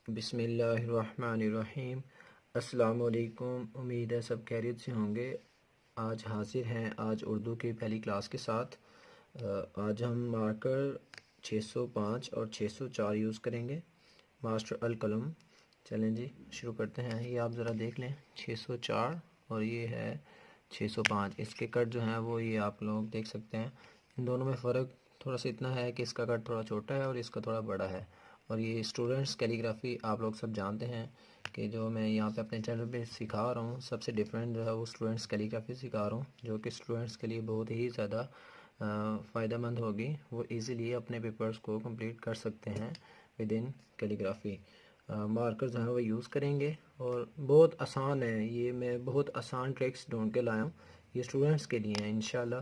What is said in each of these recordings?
बिस्मिल्लाहिर्रहमानिर्रहीम। अस्सलामुअलैकुम। उम्मीद है सब खैरियत से होंगे। आज हाजिर हैं आज उर्दू की पहली क्लास के साथ। आज हम मार्कर 605 और 604 यूज़ करेंगे। मास्टर अल कलम। चलें जी शुरू करते हैं। ये आप ज़रा देख लें 604 और ये है 605। इसके कट जो हैं वो ये आप लोग देख सकते हैं। इन दोनों में फ़र्क थोड़ा सा इतना है कि इसका कट थोड़ा छोटा है और इसका थोड़ा बड़ा है। और ये स्टूडेंट्स कैलीग्राफी आप लोग सब जानते हैं कि जो मैं यहाँ पे अपने चैनल पे सिखा रहा हूँ सबसे डिफरेंट जो है वो स्टूडेंट्स कैलीग्राफी सिखा रहा हूँ, जो कि स्टूडेंट्स के लिए बहुत ही ज़्यादा फ़ायदेमंद होगी। वो इजीली अपने पेपर्स को कंप्लीट कर सकते हैं विद इन कैलीग्राफी। मार्कर जो है वो यूज़ करेंगे और बहुत आसान है। ये मैं बहुत आसान ट्रिक्स ढूंढ के लाया हूँ। ये स्टूडेंट्स के लिए हैं इंशाल्लाह।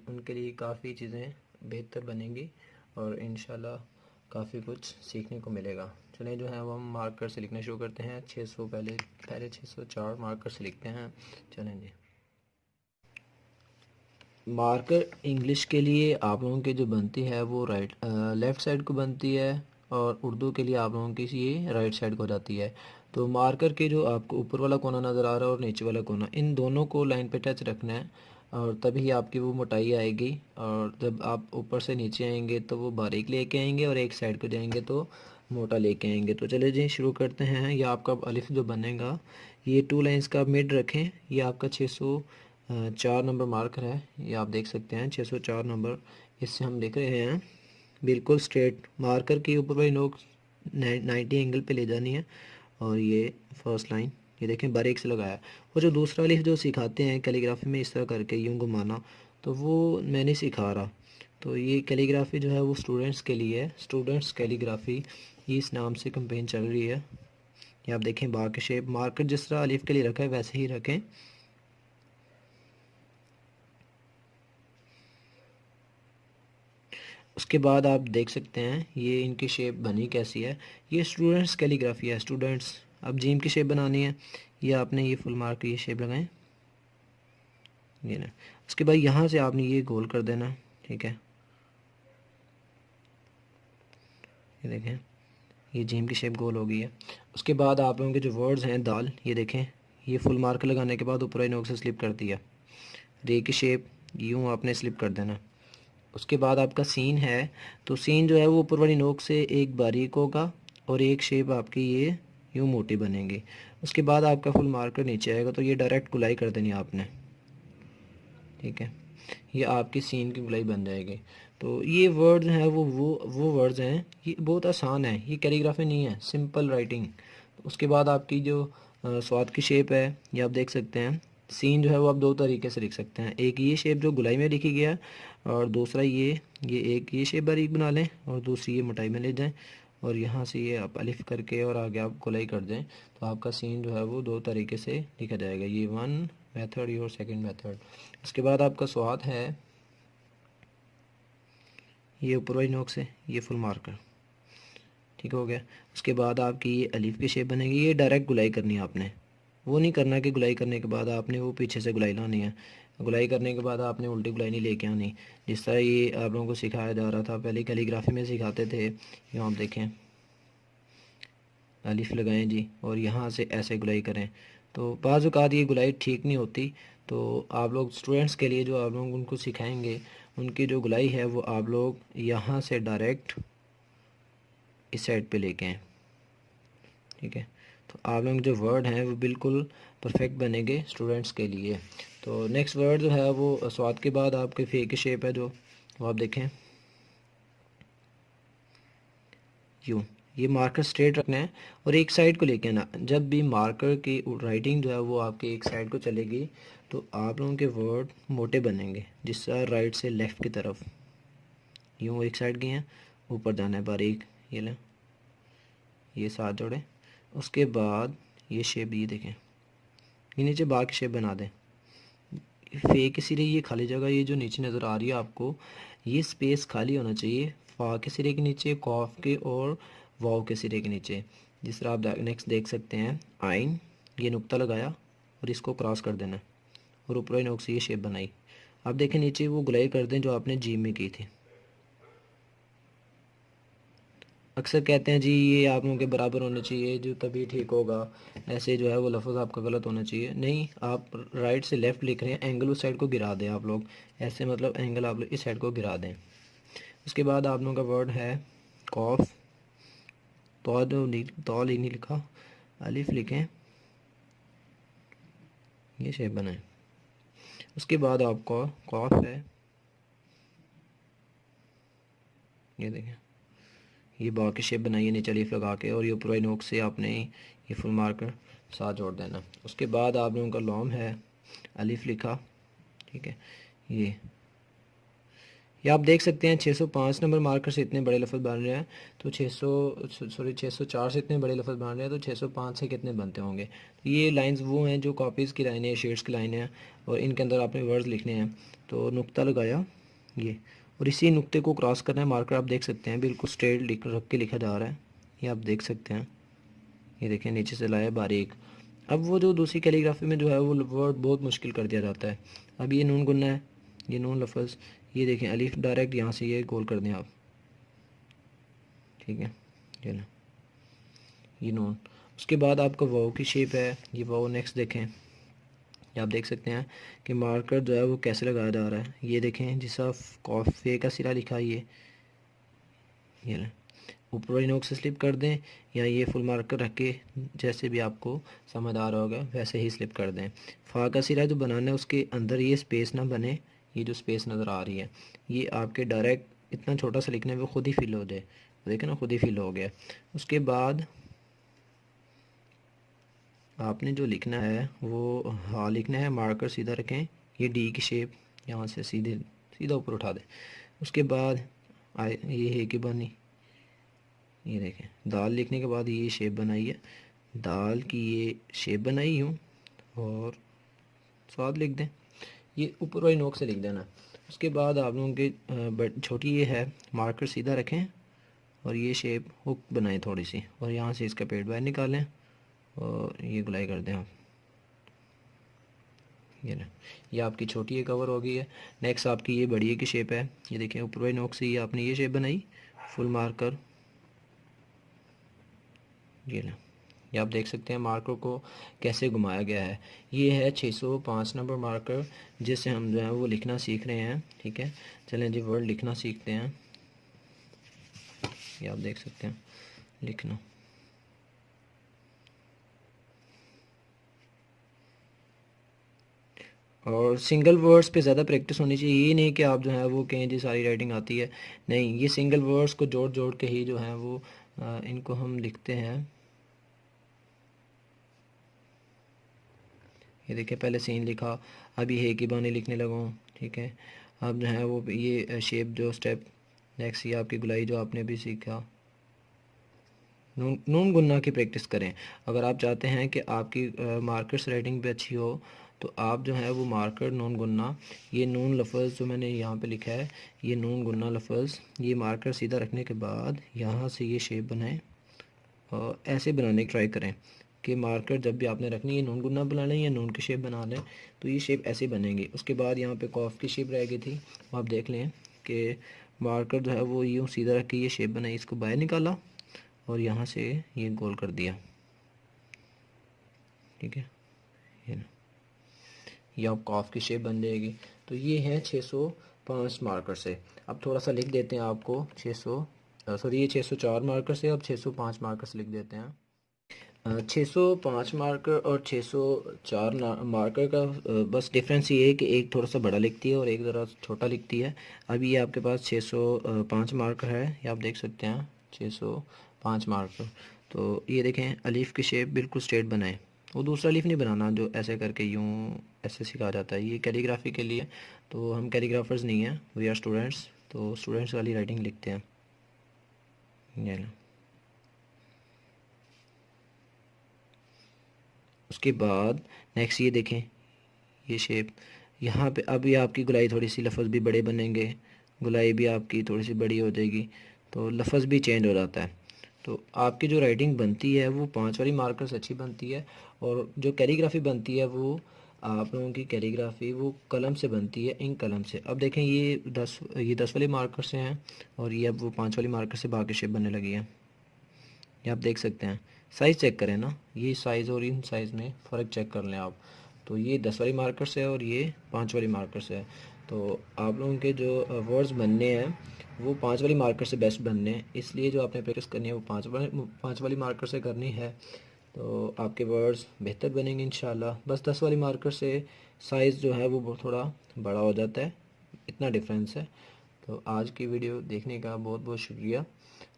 उनके लिए काफ़ी चीज़ें बेहतर बनेंगी और इंशाल्लाह काफ़ी कुछ सीखने को मिलेगा। चलिए जो है वो हम मार्कर से लिखना शुरू करते हैं। 600 पहले 604 मार्कर से लिखते हैं। चलें जी। मार्कर इंग्लिश के लिए आप लोगों की जो बनती है वो लेफ़्ट साइड को बनती है और उर्दू के लिए आप लोगों की ये राइट साइड को जाती है। तो मार्कर के जो आपको ऊपर वाला कोना नज़र आ रहा है और नीचे वाला कोना, इन दोनों को लाइन पे टच रखना है और तभी आपकी वो मोटाई आएगी। और जब आप ऊपर से नीचे आएंगे तो वो बारीक लेके आएंगे और एक साइड को जाएंगे तो मोटा लेके आएंगे। तो चले जी शुरू करते हैं। ये आपका अलिफ जो बनेगा ये 2 लाइंस का मिड रखें। ये आपका 604 नंबर मार्कर है। ये आप देख सकते हैं 604 नंबर। इससे हम लिख रहे हैं बिल्कुल स्ट्रेट। मार्कर की ऊपर वाली नोक 90 एंगल पे ले जानी है। और ये फर्स्ट लाइन ये देखें बारीक से लगाया। और जो दूसरा अलिफ जो सिखाते हैं कैलीग्राफी में इस तरह करके यूँ घुमाना, तो वो मैं नहीं सिखा रहा। तो ये कैलीग्राफी जो है वो स्टूडेंट्स के लिए है। स्टूडेंट्स कैलीग्राफी इस नाम से कैंपेन चल रही है। ये आप देखें बार के शेप मार्कर जिस तरह अलिफ के लिए रखा है वैसे ही रखें। उसके बाद आप देख सकते हैं ये इनकी शेप बनी कैसी है। ये स्टूडेंट्स कैलीग्राफी है। स्टूडेंट्स अब जीम की शेप बनानी है। ये आपने ये फुल मार्क ये शेप लगाएं ये ना। उसके बाद यहाँ से आपने ये गोल कर देना, ठीक है। ये देखें ये जीम की शेप गोल हो गई है। उसके बाद आप लोगों के जो वर्ड्स हैं दाल, ये देखें ये फुल मार्क लगाने के बाद ऊपर ही नोक से स्लिप कर दिया। रे की शेप यूँ आपने स्लिप कर देना। उसके बाद आपका सीन है, तो सीन जो है वो ऊपर वाली नोक से एक बारीक होगा और एक शेप आपकी ये यूँ मोटी बनेगी। उसके बाद आपका फुल मार्कर नीचे आएगा तो ये डायरेक्ट गुलाई कर देनी आपने, ठीक है। ये आपकी सीन की गुलाई बन जाएगी। तो ये वर्ड्स हैं वो वर्ड्स हैं। ये बहुत आसान है, ये कैलीग्राफी नहीं है, सिंपल राइटिंग। उसके बाद आपकी जो स्वाद की शेप है ये आप देख सकते हैं। सीन जो है वो आप दो तरीके से लिख सकते हैं। एक ये शेप जो गुलाई में लिखी गया है और दूसरा ये एक ये शेप बारीक बना लें और दूसरी ये मोटाई में ले जाएं और यहाँ से ये आप अलिफ करके और आगे आप गुलाई कर दें तो आपका सीन जो है वो दो तरीके से लिखा जाएगा। ये वन मेथड ये और सेकेंड मेथड। उसके बाद आपका स्वाद है ये ऊपर वाली नोक से ये फुल मार्कर, ठीक हो गया। उसके बाद आपकी ये अलीफ की शेप बनेगी। ये डायरेक्ट गुलाई करनी है आपने, वो नहीं करना कि गुलाई करने के बाद आपने वो पीछे से गुलाई लानी है। गुलाई करने के बाद आपने उल्टी गुलाई नहीं लेके आनी। जिस तरह ये आप लोगों को सिखाया जा रहा था पहले कैलीग्राफी में सिखाते थे। यहाँ आप देखें अलिफ लगाएं जी और यहाँ से ऐसे गुलाई करें। तो बाज़ औक़ात ये गुलाई ठीक नहीं होती। तो आप लोग स्टूडेंट्स के लिए जो आप लोग उनको सिखाएंगे उनकी जो गुलाई है वो आप लोग यहाँ से डायरेक्ट इस साइड पे लेके आएँ, ठीक है। तो आप लोग जो वर्ड हैं वो बिल्कुल परफेक्ट बनेंगे स्टूडेंट्स के लिए। तो नेक्स्ट वर्ड जो है वो स्वाद के बाद आपके फे की शेप है जो वो आप देखें यूँ। ये मार्कर स्ट्रेट रखना है और एक साइड को लेके आना। जब भी मार्कर की राइटिंग जो है वो आपकी एक साइड को चलेगी तो आप लोगों के वर्ड मोटे बनेंगे। जिस तरह राइट से लेफ़्ट की तरफ यूँ एक साइड गए हैं ऊपर जाना है बारीक, ये लें ये साथ जोड़ें। उसके बाद ये शेप ये देखें ये नीचे बार की शेप बना दें। फे के सिरे ये खाली जगह ये जो नीचे नज़र आ रही है आपको ये स्पेस खाली होना चाहिए। फा के सिरे के नीचे, कॉफ के और वाव के सिरे के नीचे। जिस तरह आप नेक्स्ट देख सकते हैं आइन ये नुक्ता लगाया और इसको क्रॉस कर देना और ऊपर नोक से ये शेप बनाई। आप देखें नीचे वो गुलाई कर दें जो आपने जी में की थी। अक्सर कहते हैं जी ये आप लोगों के बराबर होने चाहिए जो तभी ठीक होगा, ऐसे जो है वो लफ्ज़ आपका गलत होना चाहिए। नहीं, आप राइट से लेफ़्ट लिख रहे हैं, एंगल उस साइड को गिरा दें आप लोग, ऐसे मतलब एंगल आप लोग इस साइड को गिरा दें। उसके बाद आप लोगों का वर्ड है कॉफ, तो नहीं लिखा, अलिफ लिखें, ये शेप बनाएं। उसके बाद आपको कॉफ है, ये देखें, ये बॉ की शेप बनाइए नीचे अलिफ लगा के, और ये ऊपर वाली नोक से आपने ये फुल मार्कर साथ जोड़ देना। उसके बाद आप लोगों का लॉम है, अलिफ लिखा, ठीक है। ये आप देख सकते हैं 605 नंबर मार्कर से इतने बड़े लफ्ज़ बन रहे हैं, तो 604 से इतने बड़े लफ्ज़ बन रहे हैं, तो 605 से कितने बनते होंगे। तो ये लाइंस वो हैं जो कॉपीज़ की लाइनें, शेड्स की लाइनें हैं, और इनके अंदर आपने वर्ड्स लिखने हैं। तो नुक्ता लगाया ये, और इसी नुक्ते को क्रॉस करना है। मार्कर आप देख सकते हैं बिल्कुल स्ट्रेट रख के लिखा जा रहा है, ये आप देख सकते हैं। ये देखें नीचे से लाया बारीक। अब वो जो दूसरी कैलीग्राफी में जो है वो वर्ड बहुत मुश्किल कर दिया जाता है। अब ये नून गुन्ना है, ये नून लफ्ज़, ये देखें अलिफ डायरेक्ट यहाँ से ये गोल कर दें आप, ठीक है, ये ना, ये नून। उसके बाद आपका वाव की शेप है, ये वाव नेक्स्ट देखें, ये आप देख सकते हैं कि मार्कर जो है वो कैसे लगाया जा रहा है। ये देखें जिसा कॉफे का सिरा लिखा है, ये ना, ऊपर वाली नोक से स्लिप कर दें, या ये फुल मार्कर रख के जैसे भी आपको समझ आ रहा होगा वैसे ही स्लिप कर दें। फ़ा का सिरा जो बनाना है उसके अंदर ये स्पेस ना बने, ये जो स्पेस नज़र आ रही है ये आपके डायरेक्ट इतना छोटा सा लिखने में खुद ही फिल हो जाए, देखें ना, खुद ही फिल हो गया। उसके बाद आपने जो लिखना है वो हाँ लिखना है, मार्कर सीधा रखें, ये डी की शेप यहाँ से सीधा ऊपर उठा दें। उसके बाद ये है कि बनी, ये देखें दाल लिखने के बाद ये शेप बनाई है, दाल की ये शेप बनाई हूँ, और स्वाद लिख दें, ये ऊपर वाली नोक से लिख देना। उसके बाद आप लोगों के छोटी ये है, मार्कर सीधा रखें और ये शेप हुक बनाएं थोड़ी सी, और यहाँ से इसका पेट बाहर निकालें और ये गुलाई कर दें आप, ये ना, ये आपकी छोटी ये कवर हो गई है। नेक्स्ट आपकी ये बड़ी की शेप है, ये देखें ऊपर वाली नोक से ये आपने ये शेप बनाई, फुल मार्कर, ये ना, ये आप देख सकते हैं मार्कर को कैसे घुमाया गया है। ये है 605 नंबर मार्कर जिससे हम जो है वो लिखना सीख रहे हैं, ठीक है। चलें जी वर्ड लिखना सीखते हैं। ये आप देख सकते हैं लिखना, और सिंगल वर्ड्स पे ज़्यादा प्रैक्टिस होनी चाहिए। ये नहीं कि आप जो है वो कहें जी सारी राइटिंग आती है, नहीं, ये सिंगल वर्ड्स को जोड़ जोड़ के ही जो है वो इनको हम लिखते हैं। ये देखिए पहले सीन लिखा, अभी है कि बानी लिखने लगा हूँ, ठीक है। अब जो है वो ये शेप जो स्टेप नेक्स्ट, ये आपकी गुलाई जो आपने भी सीखा। नून गुन्ना की प्रैक्टिस करें। अगर आप चाहते हैं कि आपकी मार्कर्स राइटिंग पे अच्छी हो तो आप जो है वो मार्कर नून गुन्ना, ये नून लफ्ज़ जो मैंने यहाँ पे लिखा है, ये नून गुन्ना लफ्ज़, ये मार्कर सीधा रखने के बाद यहाँ से ये शेप बनाएं, और ऐसे बनाने की ट्राई करें कि मार्कर जब भी आपने रखनी है नून गुन्ना बना लें या नून की शेप बना लें, तो ये शेप ऐसे बनेंगी। उसके बाद यहाँ पे कॉफ की शेप रह गई थी, वो आप देख लें कि मार्कर जो है वो यूँ सीधा रख के ये शेप बनाई, इसको बाहर निकाला और यहाँ से ये गोल कर दिया, ठीक है, ये ना, ये अब कॉफ की शेप बन जाएगी। तो ये है 605 मार्कर से। अब थोड़ा सा लिख देते हैं आपको 600 ये 604 मार्कर से, अब 605 मार्कर से लिख देते हैं। 605 मार्कर और 604 मार्कर का बस डिफरेंस ये है कि एक थोड़ा सा बड़ा लिखती है और एक ज़रा छोटा लिखती है। अब ये आपके पास 605 मार्कर है, ये आप देख सकते हैं 605 मार्कर। तो ये देखें अलीफ़ की शेप बिल्कुल स्ट्रेट बनाएं, वो दूसरा अलीफ़ नहीं बनाना जो ऐसे करके यूँ ऐसे सिखा जाता है, ये कैलीग्राफी के लिए। तो हम कैलीग्राफर्स नहीं हैं, वी आर स्टूडेंट्स, तो स्टूडेंट्स वाली राइटिंग लिखते हैं, ये लो। उसके बाद नेक्स्ट ये देखें ये शेप, यहाँ पे अब ये आपकी गुलाई थोड़ी सी लफ्ज़ भी बड़े बनेंगे, गुलाई भी आपकी थोड़ी सी बड़ी हो जाएगी, तो लफ्ज़ भी चेंज हो जाता है। तो आपकी जो राइटिंग बनती है वो 5 वाली मार्कर से अच्छी बनती है, और जो कैलीग्राफी बनती है वो आप लोगों की कैलीग्राफी वो कलम से बनती है, इंक कलम से। अब देखें ये 10 वाले मार्कर से हैं, और ये अब वो 5 वाली मार्कर से बाकी शेप बनने लगी है, ये आप देख सकते हैं। साइज़ चेक करें ना, ये साइज़ और इन साइज़ में फ़र्क चेक कर लें आप। तो ये 10 वाली मार्कर से है और ये 5 वाली मार्कर से है। तो आप लोगों के जो वर्ड्स बनने हैं वो 5 वाली मार्कर से बेस्ट बनने हैं, इसलिए जो आपने प्रैक्टिस करनी है वो 5 वाली मार्कर से करनी है। तो आपके वर्ड्स बेहतर बनेंगे इंशाल्लाह। बस 10 वाली मार्कर से साइज़ जो है वो थोड़ा बड़ा हो जाता है, इतना डिफरेंस है। तो आज की वीडियो देखने का बहुत बहुत शुक्रिया।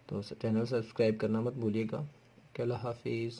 तो चैनल सब्सक्राइब करना मत भूलिएगा। अल्लाह हाफिज़।